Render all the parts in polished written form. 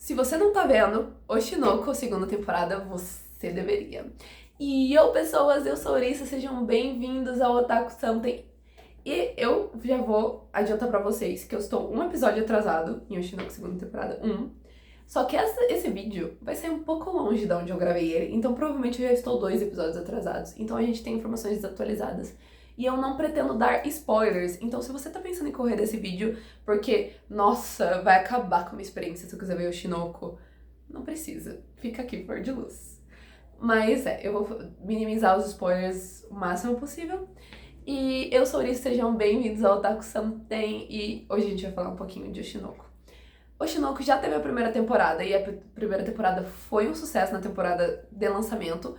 Se você não tá vendo Oshinoko, segunda temporada, você deveria. E eu, pessoas, eu sou Orissa, sejam bem-vindos ao Otaku Something. E eu já vou adiantar pra vocês que eu estou um episódio atrasado em Oshinoko, segunda temporada 1. Só que esse vídeo vai ser um pouco longe de onde eu gravei ele, então provavelmente eu já estou 2 episódios atrasados. Então a gente tem informações desatualizadas. E eu não pretendo dar spoilers, então se você tá pensando em correr desse vídeo porque, nossa, vai acabar com a minha experiência se eu quiser ver o Shinoko, não precisa, fica aqui por de luz. Mas eu vou minimizar os spoilers o máximo possível. E eu sou Uri, sejam bem-vindos ao Otaku Something e hoje a gente vai falar um pouquinho de Oshinoko. Oshinoko já teve a primeira temporada e a primeira temporada foi um sucesso na temporada de lançamento.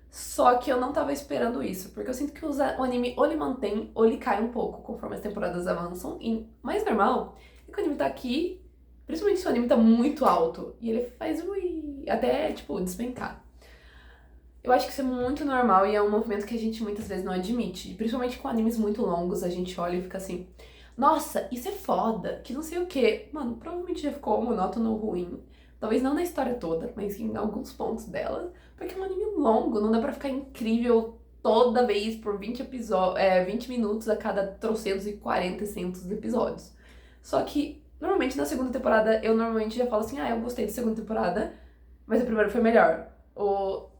Só que eu não tava esperando isso, porque eu sinto que o anime ou ele mantém ou ele cai um pouco conforme as temporadas avançam. E mais normal é que o anime tá aqui, principalmente se o anime tá muito alto, e ele faz ui, até, tipo, despencar. Eu acho que isso é muito normal e é um movimento que a gente muitas vezes não admite. Principalmente com animes muito longos, a gente olha e fica assim, nossa, isso é foda, que não sei o quê. Mano, provavelmente já ficou monótono ou ruim. Talvez não na história toda, mas em alguns pontos dela. Porque é um anime longo, não dá pra ficar incrível toda vez por 20 minutos a cada trocentos e 40 centos episódios. Só que, normalmente na segunda temporada, eu normalmente já falo assim, eu gostei da segunda temporada, mas a primeira foi melhor. Ou,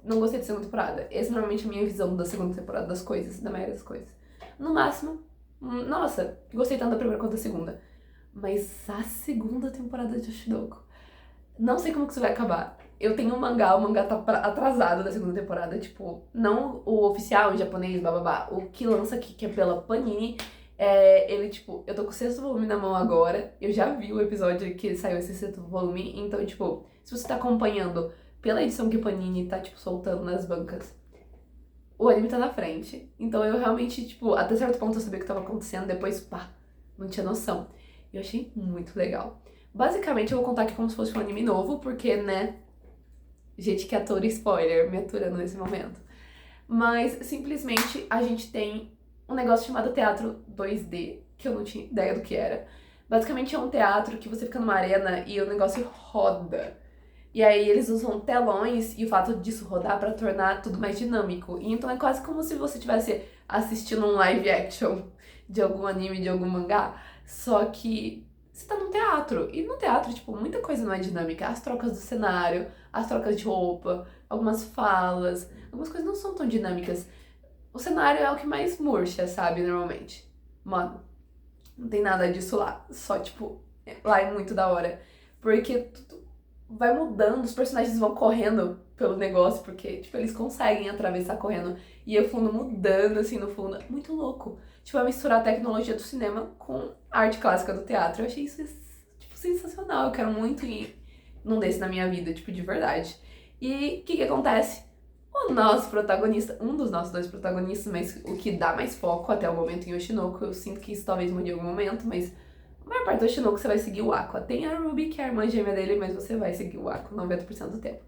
não gostei da segunda temporada. Essa normalmente é a minha visão da segunda temporada das coisas, da maioria das coisas. No máximo, nossa, gostei tanto da primeira quanto da segunda. Mas a segunda temporada de Oshinoko, não sei como que isso vai acabar. Eu tenho um mangá, o mangá tá atrasado da segunda temporada, tipo, não o oficial em japonês, bababá, o que lança aqui, que é pela Panini, ele, tipo, eu tô com o sexto volume na mão agora, eu já vi o episódio que saiu esse sexto volume, então, tipo, se você tá acompanhando pela edição que a Panini tá, tipo, soltando nas bancas, o anime tá na frente, então eu realmente, tipo, até certo ponto eu sabia o que tava acontecendo, depois, pá, não tinha noção. Eu achei muito legal. Basicamente, eu vou contar aqui como se fosse um anime novo, porque, né, gente que atura spoiler me aturando nesse momento. Mas, simplesmente, a gente tem um negócio chamado teatro 2D, que eu não tinha ideia do que era. Basicamente, é um teatro que você fica numa arena e o negócio roda. E aí eles usam telões e o fato disso rodar pra tornar tudo mais dinâmico. E então é quase como se você estivesse assistindo um live action de algum anime, de algum mangá, só que você tá num teatro. E no teatro, tipo, muita coisa não é dinâmica. As trocas do cenário, as trocas de roupa, algumas falas, algumas coisas não são tão dinâmicas. O cenário é o que mais murcha, sabe, normalmente. Mano, não tem nada disso lá. Só, tipo, lá é muito da hora. Porque tudo vai mudando, os personagens vão correndo pelo negócio, porque, tipo, eles conseguem atravessar correndo. E o fundo mudando, assim, no fundo. É muito louco. Tipo, é misturar a tecnologia do cinema com a arte clássica do teatro. Eu achei isso, tipo, sensacional. Eu quero muito ir num desse na minha vida, tipo, de verdade. E o que acontece? O nosso protagonista, um dos nossos dois protagonistas, mas o que dá mais foco até o momento em Oshinoko, eu sinto que isso talvez mude em algum momento, mas a maior parte do Oshinoko você vai seguir o Aqua. Tem a Ruby, que é a irmã gêmea dele, mas você vai seguir o Aqua 90% do tempo.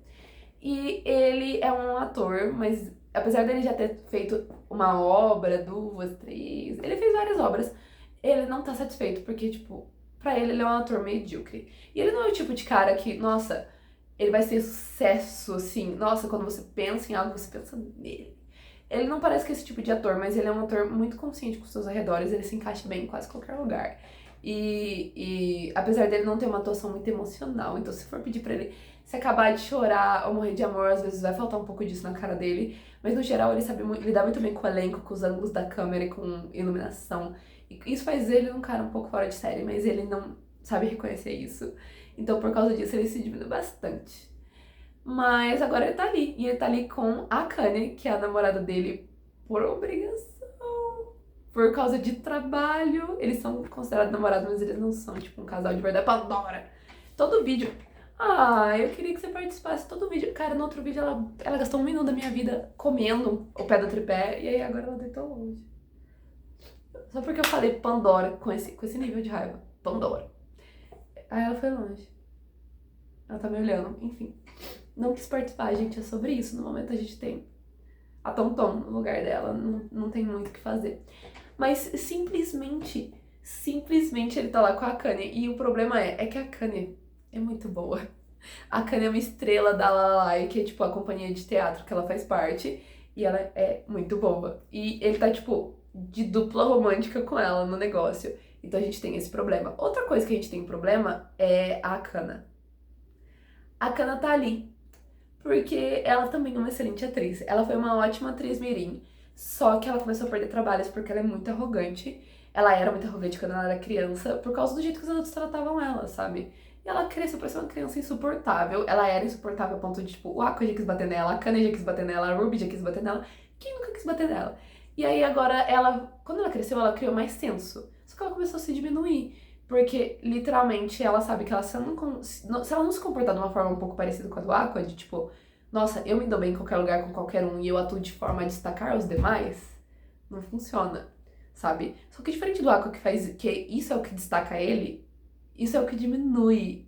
E ele é um ator, mas apesar dele já ter feito uma obra, duas, três, ele fez várias obras, ele não tá satisfeito, porque, tipo, pra ele é um ator medíocre. E ele não é o tipo de cara que, nossa, ele vai ser sucesso, assim, nossa, quando você pensa em algo, você pensa nele. Ele não parece que é esse tipo de ator, mas ele é um ator muito consciente com os seus arredores, ele se encaixa bem em quase qualquer lugar. E apesar dele não ter uma atuação muito emocional, então se for pedir pra ele se acabar de chorar ou morrer de amor, às vezes vai faltar um pouco disso na cara dele. Mas no geral ele sabe lidar muito bem com o elenco, com os ângulos da câmera e com iluminação. E isso faz ele um cara um pouco fora de série, mas ele não sabe reconhecer isso. Então por causa disso ele se diminui bastante. Mas agora ele tá ali. E ele tá ali com a Akane, que é a namorada dele por obrigação. Por causa de trabalho. Eles são considerados namorados, mas eles não são, tipo, um casal de verdade. Pandora! Todo vídeo. Eu queria que você participasse. Todo vídeo. Cara, no outro vídeo ela gastou 1 minuto da minha vida comendo o pé do tripé. E aí agora ela deitou longe. Só porque eu falei Pandora com esse nível de raiva. Pandora. Aí ela foi longe. Ela tá me olhando, enfim. Não quis participar, gente, é sobre isso. No momento a gente tem a Tom Tom no lugar dela, não tem muito o que fazer. Mas simplesmente ele tá lá com a Akane. E o problema é que a Akane, é muito boa. A Kana é uma estrela da Lalai, que é tipo a companhia de teatro que ela faz parte, e ela é muito boa. E ele tá, tipo, de dupla romântica com ela no negócio. Então a gente tem esse problema. Outra coisa que a gente tem problema é a Kana. A Kana tá ali, porque ela também é uma excelente atriz. Ela foi uma ótima atriz mirim, só que ela começou a perder trabalhos porque ela é muito arrogante. Ela era muito arrogante quando ela era criança, por causa do jeito que os adultos tratavam ela, sabe? E ela cresceu pra ser uma criança insuportável. Ela era insuportável ao ponto de, tipo, o Aqua já quis bater nela, a Kana já quis bater nela, a Ruby já quis bater nela. Quem nunca quis bater nela? E aí agora ela, quando ela cresceu, ela criou mais senso. Só que ela começou a se diminuir. Porque, literalmente, ela sabe que ela, se ela não se comportar de uma forma um pouco parecida com a do Aqua, de tipo, nossa, eu me dou bem em qualquer lugar com qualquer um e eu atuo de forma a destacar os demais, não funciona, sabe? Só que diferente do Aqua que faz, que isso é o que destaca ele, isso é o que diminui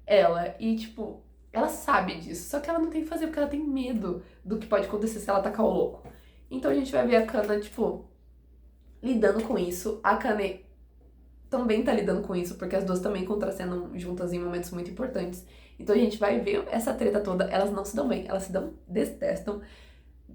ela. E, tipo, ela sabe disso, só que ela não tem que fazer porque ela tem medo do que pode acontecer se ela atacar o louco. Então a gente vai ver a Kana, tipo, lidando com isso. A Kane também tá lidando com isso, porque as duas também contracenam juntas em momentos muito importantes. Então a gente vai ver essa treta toda, elas não se dão bem, elas se dão, detestam.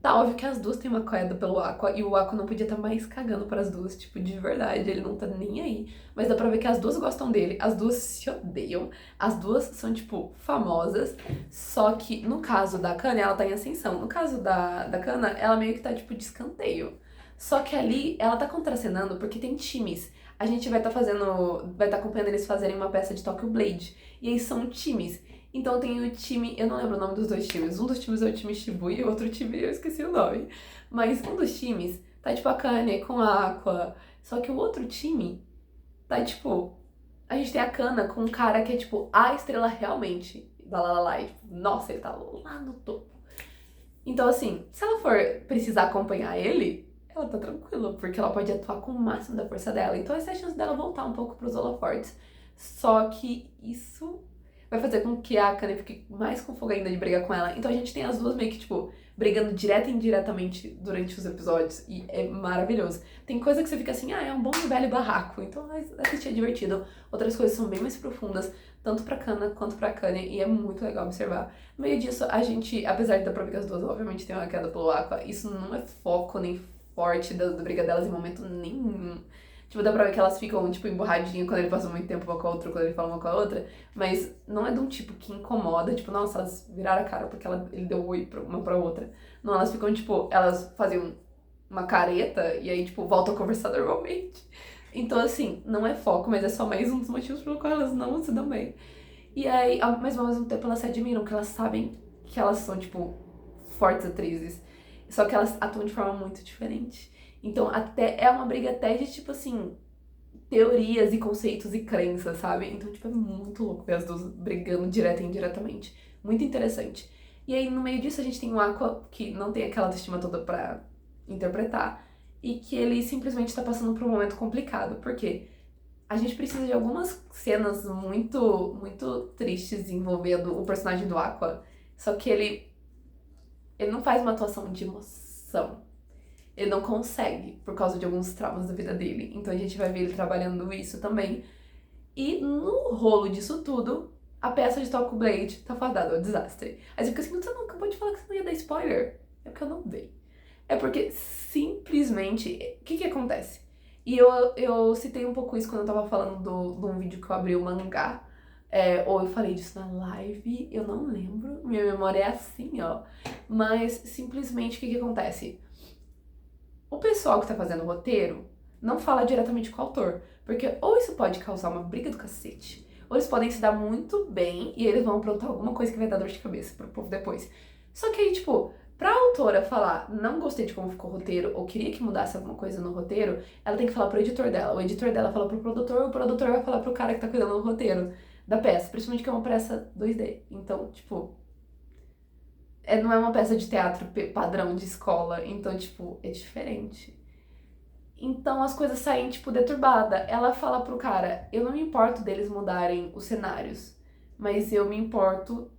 Tá óbvio que as duas têm uma queda pelo Aqua, e o Aqua não podia estar mais cagando para as duas, tipo, de verdade, ele não tá nem aí. Mas dá pra ver que as duas gostam dele, as duas se odeiam, as duas são, tipo, famosas, só que no caso da Kana, ela tá em ascensão. No caso da Kana, ela meio que tá, tipo, de escanteio. Só que ali, ela tá contracenando porque tem times. A gente vai tá acompanhando eles fazerem uma peça de Tokyo Blade. E aí são times. Então tem o time, eu não lembro o nome dos dois times. Um dos times é o time Shibuya e o outro time eu esqueci o nome. Mas um dos times tá tipo a Kanye com a Aqua. Só que o outro time tá tipo. A gente tem a Kana com um cara que é tipo a estrela realmente da Lalala. E, tipo, nossa, ele tá lá no topo. Então, assim, se ela for precisar acompanhar ele, ela tá tranquila, porque ela pode atuar com o máximo da força dela. Então, essa é a chance dela voltar um pouco pros holofortes. Só que isso vai fazer com que a Akane fique mais com fogo ainda de brigar com ela. Então, a gente tem as duas meio que, tipo, brigando direta e indiretamente durante os episódios. E é maravilhoso. Tem coisa que você fica assim, ah, é um bom e velho barraco. Então, assistir é divertido. Outras coisas são bem mais profundas, tanto pra Kana quanto pra Akane. E é muito legal observar. No meio disso, a gente, apesar de dar pra ver que as duas obviamente têm uma queda pelo Aqua, isso não é foco nem forte da briga delas em momento nenhum. Tipo, dá pra ver que elas ficam, tipo, emborradinhas quando ele passa muito tempo uma com a outra, quando ele fala uma com a outra, mas não é de um tipo que incomoda, tipo, nossa, elas viraram a cara porque ele deu oi uma pra outra. Não, elas ficam, tipo, elas faziam uma careta e aí, tipo, voltam a conversar normalmente. Então, assim, não é foco, mas é só mais um dos motivos pelo qual elas não se dão bem. E aí, mas ao mesmo tempo elas se admiram, porque elas sabem que elas são, tipo, fortes atrizes. Só que elas atuam de forma muito diferente. Então, até é uma briga até de, tipo assim, teorias e conceitos e crenças, sabe? Então, tipo, é muito louco ver as duas brigando direta e indiretamente. Muito interessante. E aí, no meio disso, a gente tem o Aqua, que não tem aquela autoestima toda pra interpretar, e que ele simplesmente tá passando por um momento complicado. Por quê? A gente precisa de algumas cenas muito, muito tristes envolvendo o personagem do Aqua. Só que ele não faz uma atuação de emoção. Ele não consegue, por causa de alguns traumas da vida dele. Então a gente vai ver ele trabalhando isso também. E no rolo disso tudo, a peça de Tokyo Blade tá fadada ao desastre. Aí você fica assim, você não acabou de falar que você não ia dar spoiler? É porque eu não dei. É porque simplesmente, o que acontece? E eu citei um pouco isso quando eu tava falando de um vídeo que eu abri o mangá. Ou eu falei disso na live, eu não lembro. Minha memória é assim, ó. Mas simplesmente o que acontece? O pessoal que tá fazendo o roteiro não fala diretamente com o autor. Porque ou isso pode causar uma briga do cacete, ou eles podem se dar muito bem e eles vão aprontar alguma coisa que vai dar dor de cabeça pro povo depois. Só que aí, tipo, pra autora falar, não gostei de como ficou o roteiro, ou queria que mudasse alguma coisa no roteiro, ela tem que falar pro editor dela. O editor dela fala pro produtor, o produtor vai falar pro cara que tá cuidando do roteiro da peça. Principalmente que é uma peça 2D. Então, tipo, não é uma peça de teatro padrão de escola. Então, tipo, é diferente. Então as coisas saem, tipo, deturbada. Ela fala pro cara, eu não me importo deles mudarem os cenários, mas eu me importo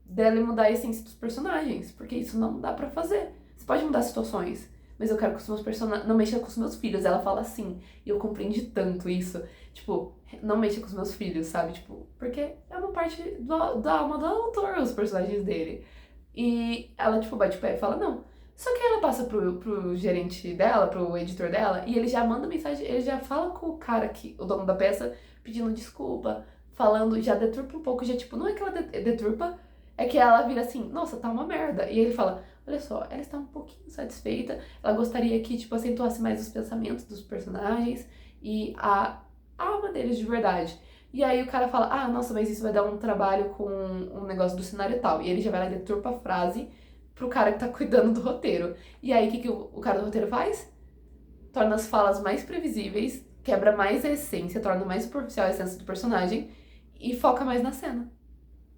dela mudar a essência dos personagens, porque isso não dá pra fazer. Você pode mudar situações, mas eu quero que os meus personagens não mexam com os meus filhos. Ela fala assim, e eu compreendi tanto isso. Tipo, não mexa com os meus filhos, sabe? Tipo, porque é uma parte da alma do autor, os personagens dele. E ela, tipo, bate o pé e fala, não. Só que aí ela passa pro gerente dela, pro editor dela, e ele já manda mensagem, ele já fala com o cara, que, o dono da peça, pedindo desculpa, falando, já deturpa um pouco, já tipo, não é que ela deturpa, é que ela vira assim, nossa, tá uma merda. E ele fala, olha só, ela está um pouquinho satisfeita, ela gostaria que, tipo, acentuasse mais os pensamentos dos personagens e a alma deles de verdade. E aí o cara fala, ah, nossa, mas isso vai dar um trabalho com um negócio do cenário e tal. E ele já vai lá e deturpa a frase pro cara que tá cuidando do roteiro. E aí o que o cara do roteiro faz? Torna as falas mais previsíveis, quebra mais a essência, torna mais superficial a essência do personagem e foca mais na cena.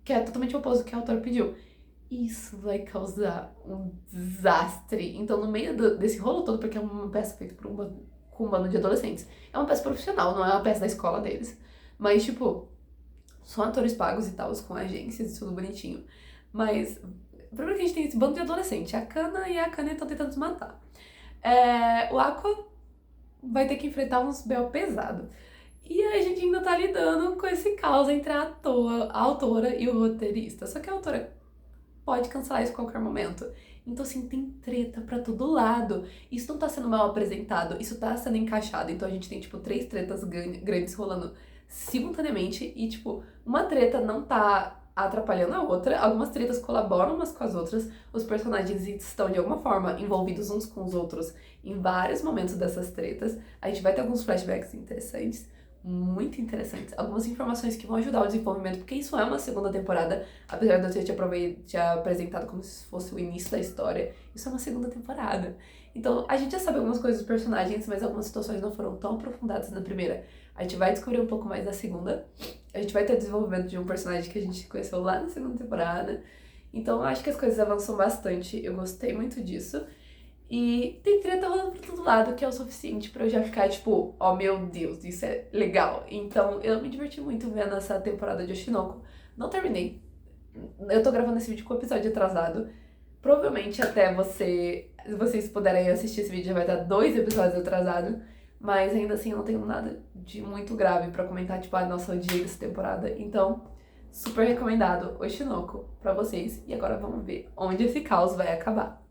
Que é totalmente o oposto do que a autora pediu. Isso vai causar um desastre. Então, no meio desse rolo todo, porque é uma peça feita por com um bando de adolescentes, é uma peça profissional, não é uma peça da escola deles. Mas, tipo, são atores pagos e tal, com agências e tudo bonitinho. Mas, primeiro que a gente tem esse bando de adolescente, a Kana e a Kana estão tentando se matar. O Aqua vai ter que enfrentar uns B.O. pesado. E a gente ainda tá lidando com esse caos entre a autora e o roteirista. Só que a autora pode cancelar isso a qualquer momento. Então, assim, tem treta pra todo lado. Isso não tá sendo mal apresentado, isso tá sendo encaixado. Então a gente tem, tipo, 3 tretas grandes rolando simultaneamente. E, tipo, uma treta não tá atrapalhando a outra. Algumas tretas colaboram umas com as outras. Os personagens estão, de alguma forma, envolvidos uns com os outros em vários momentos dessas tretas. A gente vai ter alguns flashbacks interessantes. Muito interessantes. Algumas informações que vão ajudar o desenvolvimento, porque isso é uma segunda temporada, apesar de eu ter te apresentado como se fosse o início da história, isso é uma segunda temporada. Então, a gente já sabe algumas coisas dos personagens, mas algumas situações não foram tão aprofundadas na primeira. A gente vai descobrir um pouco mais na segunda. A gente vai ter desenvolvimento de um personagem que a gente conheceu lá na segunda temporada. Então, acho que as coisas avançam bastante. Eu gostei muito disso. E tem treta rolando por todo lado, que é o suficiente pra eu já ficar tipo, oh meu Deus, isso é legal. Então eu me diverti muito vendo essa temporada de Oshinoko. Não terminei. Eu tô gravando esse vídeo com o episódio atrasado. Provavelmente até vocês puderem assistir esse vídeo já vai estar 2 episódios atrasados. Mas ainda assim eu não tenho nada de muito grave pra comentar, tipo, nossa, eu odiei essa temporada. Então, super recomendado Oshinoko pra vocês. E agora vamos ver onde esse caos vai acabar.